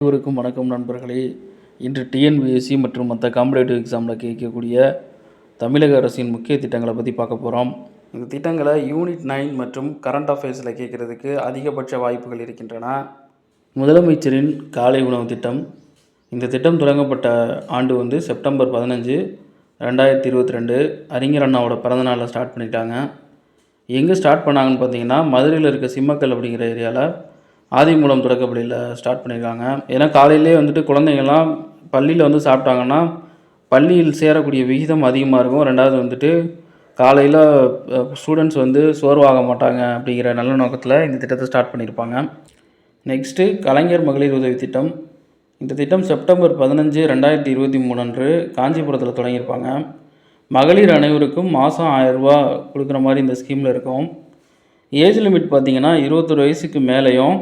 அனைவருக்கும் வணக்கம் நண்பர்களே. இன்று டிஎன்பிஎஸ்சி மற்றும் மற்ற காம்படேட்டிவ் எக்ஸாமில் கேட்கக்கூடிய தமிழக அரசின் முக்கிய திட்டங்களை பற்றி பார்க்க போகிறோம். இந்த திட்டங்களை யூனிட் 9 மற்றும் கரண்ட் அஃபேர்ஸில் கேட்குறதுக்கு அதிகபட்ச வாய்ப்புகள் இருக்கின்றன. முதலமைச்சரின் காலை உணவு திட்டம். இந்த திட்டம் தொடங்கப்பட்ட ஆண்டு செப்டம்பர் 15, 2022 அறிஞர் அண்ணாவோட பிறந்தநாளில் ஸ்டார்ட் பண்ணிட்டாங்க. எங்கே ஸ்டார்ட் பண்ணாங்கன்னு பார்த்தீங்கன்னா, மதுரையில் இருக்க சிம்மக்கல் அப்படிங்கிற ஏரியாவில் ஆதிமூலம் தொடக்கப்பள்ளியில் ஸ்டார்ட் பண்ணியிருக்காங்க. ஏன்னா காலையிலே குழந்தைங்கள்லாம் பள்ளியில் சாப்பிட்டாங்கன்னா பள்ளியில் சேரக்கூடிய விகிதம் அதிகமாக இருக்கும். ரெண்டாவது காலையில் ஸ்டூடெண்ட்ஸ் சோர்வாக மாட்டாங்க அப்படிங்கிற நல்ல நோக்கத்தில் இந்த திட்டத்தை ஸ்டார்ட் பண்ணியிருப்பாங்க. நெக்ஸ்ட்டு கலைஞர் மகளிர் உதவி திட்டம். இந்த திட்டம் செப்டம்பர் 15, 2023 அன்று காஞ்சிபுரத்தில் தொடங்கியிருப்பாங்க. மகளிர் அனைவருக்கும் மாதம் 1000 ரூபா கொடுக்குற மாதிரி இந்த ஸ்கீமில் இருக்கும். ஏஜ் லிமிட் பார்த்திங்கன்னா 21 வயசுக்கு மேலேயும்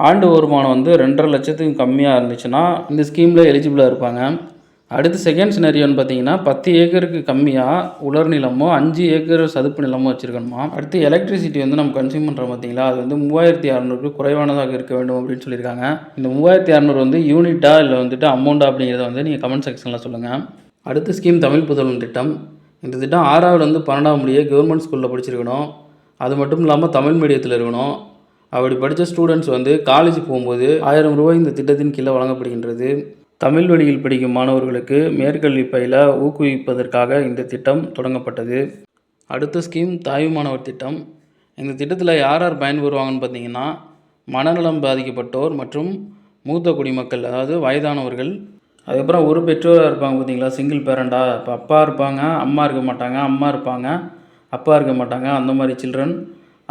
ஆண்டு வருமானம் 2.5 லட்சத்துக்கு கம்மியாக இருந்துச்சுன்னா இந்த ஸ்கீமில் எலிஜிபிளாக இருப்பாங்க. அடுத்து செகண்ட் சினரியோன்னு பார்த்தீங்கன்னா 10 ஏக்கருக்கு கம்மியாக உலர் நிலமோ 5 ஏக்கர் சதுப்பு நிலமோ வச்சுருக்கணுமா. அடுத்து எலக்ட்ரிசிட்டி நம்ம கன்சியூம் பண்ணுறோம் பார்த்தீங்களா, அது 3600 குறைவானதாக இருக்க வேண்டும் அப்படின்னு சொல்லியிருக்காங்க. இந்த 3600 யூனிட்டா இல்லை அமௌண்ட்டா அப்படிங்கிறத நீங்கள் கமெண்ட் செக்ஷனில் சொல்லுங்கள். அடுத்த ஸ்கீம் தமிழ் புதல்வன் திட்டம். இந்த திட்டம் 6ஆவதுலேருந்து 12ஆம் முடிய கவர்மெண்ட் ஸ்கூலில் படிச்சிருக்கணும். அது மட்டும் இல்லாமல் தமிழ் மீடியத்தில் இருக்கணும். அப்படி படித்த ஸ்டூடெண்ட்ஸ் காலேஜ் போகும்போது 1000 ரூபாய் இந்த திட்டத்தின் கீழே வழங்கப்படுகின்றது. தமிழ் வழியில் படிக்கும் மாணவர்களுக்கு மேற்கல்வி பயில ஊக்குவிப்பதற்காக இந்த திட்டம் தொடங்கப்பட்டது. அடுத்த ஸ்கீம் தாய்மானவர் திட்டம். இந்த திட்டத்தில் யார் பயன்பெறுவாங்கன்னு பார்த்தீங்கன்னா, மனநலம் பாதிக்கப்பட்டோர் மற்றும் மூத்த குடிமக்கள், அதாவது வயதானவர்கள். அதுக்கப்புறம் ஒரு பெற்றோராக இருப்பாங்க பார்த்தீங்களா, சிங்கிள் பேரண்டாக. இப்போ அப்பா இருப்பாங்க, அம்மா இருக்க மாட்டாங்க, அம்மா இருப்பாங்க, அப்பா இருக்க மாட்டாங்க, அந்த மாதிரி சில்ட்ரன்.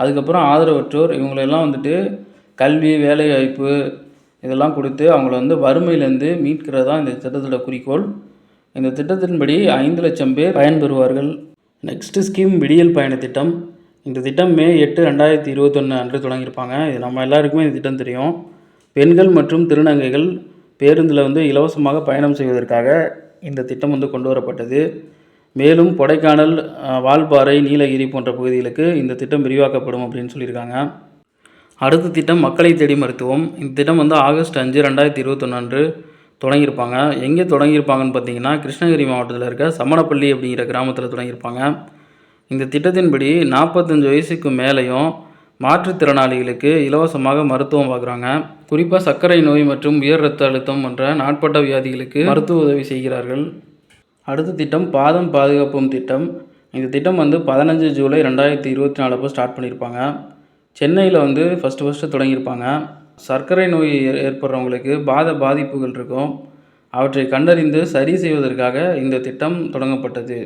அதுக்கப்புறம் ஆதரவற்றோர். இவங்களெல்லாம் கல்வி, வேலைவாய்ப்பு இதெல்லாம் கொடுத்து அவங்கள வறுமையிலேருந்து மீட்கிறது தான் இந்த திட்டத்தோட குறிக்கோள். இந்த திட்டத்தின்படி 5 லட்சம் பேர் பயன்பெறுவார்கள். நெக்ஸ்ட்டு ஸ்கீம் விடியல் பயண திட்டம். இந்த திட்டம் மே 8, 2021 அன்று தொடங்கியிருப்பாங்க. இது நம்ம எல்லாருக்குமே இந்த திட்டம் தெரியும். பெண்கள் மற்றும் திருநங்கைகள் பேருந்தில் இலவசமாக பயணம் செய்வதற்காக இந்த திட்டம் கொண்டு வரப்பட்டது. மேலும் கொடைக்கானல், வால்பாறை, நீலகிரி போன்ற பகுதிகளுக்கு இந்த திட்டம் விரிவாக்கப்படும் அப்படின்னு சொல்லியிருக்காங்க. அடுத்த திட்டம் மக்களை தேடி மருத்துவம். இந்த திட்டம் ஆகஸ்ட் 5, 2021 அன்று தொடங்கியிருப்பாங்க. எங்கே தொடங்கியிருப்பாங்கன்னு பார்த்தீங்கன்னா, கிருஷ்ணகிரி மாவட்டத்தில் இருக்க சமணப்பள்ளி அப்படிங்கிற கிராமத்தில் தொடங்கியிருப்பாங்க. இந்த திட்டத்தின்படி 45 வயசுக்கு மேலேயும் மாற்றுத்திறனாளிகளுக்கு இலவசமாக மருத்துவம் பார்க்குறாங்க. குறிப்பாக சர்க்கரை நோய் மற்றும் உயர் இரத்த அழுத்தம் போன்ற நாட்பட்ட வியாதிகளுக்கு மருத்துவ உதவி செய்கிறார்கள். அடுத்த திட்டம் பாதம் பாதுகாப்பும் திட்டம். இந்த திட்டம் 15 ஜூலை 2024 அப்போ ஸ்டார்ட் பண்ணியிருப்பாங்க. சென்னையில் ஃபஸ்ட்டு தொடங்கியிருப்பாங்க. சர்க்கரை நோய் ஏற்படுறவங்களுக்கு பாதிப்புகள் இருக்கும். அவற்றை கண்டறிந்து சரி செய்வதற்காக இந்த திட்டம் தொடங்கப்பட்டது.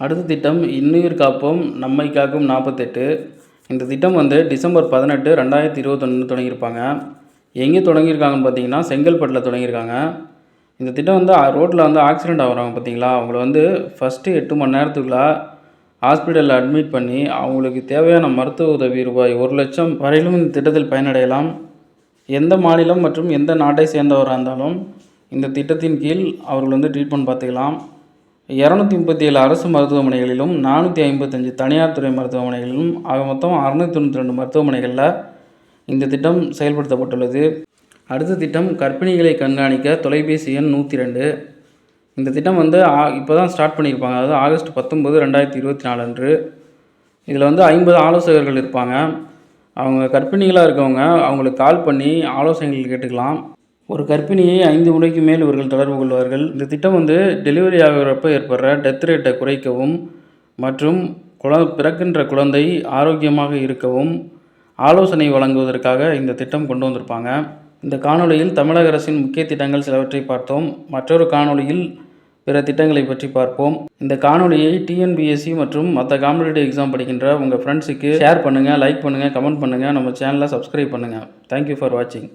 அடுத்த திட்டம் இன்னுயிர் காப்போம் நம்மை காக்கும் 48. இந்த திட்டம் டிசம்பர் 18, 2021 தொடங்கியிருப்பாங்க. எங்கே தொடங்கியிருக்காங்கன்னு பார்த்தீங்கன்னா, செங்கல்பட்டில் தொடங்கியிருக்காங்க. இந்த திட்டம் ரோட்டில் ஆக்சிடெண்ட் ஆகுறாங்க பார்த்தீங்களா, அவங்கள ஃபஸ்ட்டு 8 மணி நேரத்துக்குள்ளே ஹாஸ்பிட்டலில் அட்மிட் பண்ணி அவங்களுக்கு தேவையான மருத்துவ உதவி ரூபாய் 1 லட்சம் வரையிலும் இந்த திட்டத்தில் பயனடையலாம். எந்த மாநிலம் மற்றும் எந்த நாட்டை சேர்ந்தவராக இருந்தாலும் இந்த திட்டத்தின் கீழ் அவர்கள் ட்ரீட்மெண்ட் பார்த்துக்கலாம். 237 அரசு மருத்துவமனைகளிலும் 455 தனியார் துறை மருத்துவமனைகளிலும் ஆக மொத்தம் 692 மருத்துவமனைகளில் இந்த திட்டம் செயல்படுத்தப்பட்டுள்ளது. அடுத்த திட்டம் கர்ப்பிணிகளை கண்காணிக்க தொலைபேசி எண் 102. இந்த திட்டம் இப்போ தான் ஸ்டார்ட் பண்ணியிருப்பாங்க. அதாவது ஆகஸ்ட் 19, 2024 அன்று. இதில் 50 ஆலோசகர்கள் இருப்பாங்க. அவங்க கர்ப்பிணிகளாக இருக்கவங்க அவங்களுக்கு கால் பண்ணி ஆலோசனைகள் கேட்டுக்கலாம். ஒரு கர்ப்பிணியை 5 முறைக்கு மேல் இவர்கள் தொடர்பு கொள்வார்கள். இந்த திட்டம் டெலிவரி ஆகிறப்ப ஏற்படுற டெத் ரேட்டை குறைக்கவும் மற்றும் பிறக்கின்ற குழந்தை ஆரோக்கியமாக இருக்கவும் ஆலோசனை வழங்குவதற்காக இந்த திட்டம் கொண்டு வந்திருப்பாங்க. இந்த காணொளியில் தமிழக அரசின் முக்கிய திட்டங்கள் சிலவற்றை பார்த்தோம். மற்றொரு காணொளியில் பிற திட்டங்களை பற்றி பார்ப்போம். இந்த காணொளியை டிஎன்பிஎஸ்சி மற்றும் மற்ற காம்படிட்டிவ் எக்ஸாம் படிக்கின்ற உங்கள் ஃப்ரெண்ட்ஸுக்கு ஷேர் பண்ணுங்கள், லைக் பண்ணுங்கள், கமெண்ட் பண்ணுங்கள், நம்ம சேனலை சப்ஸ்கிரைப் பண்ணுங்கள். தேங்க்யூ ஃபார் வாட்சிங்.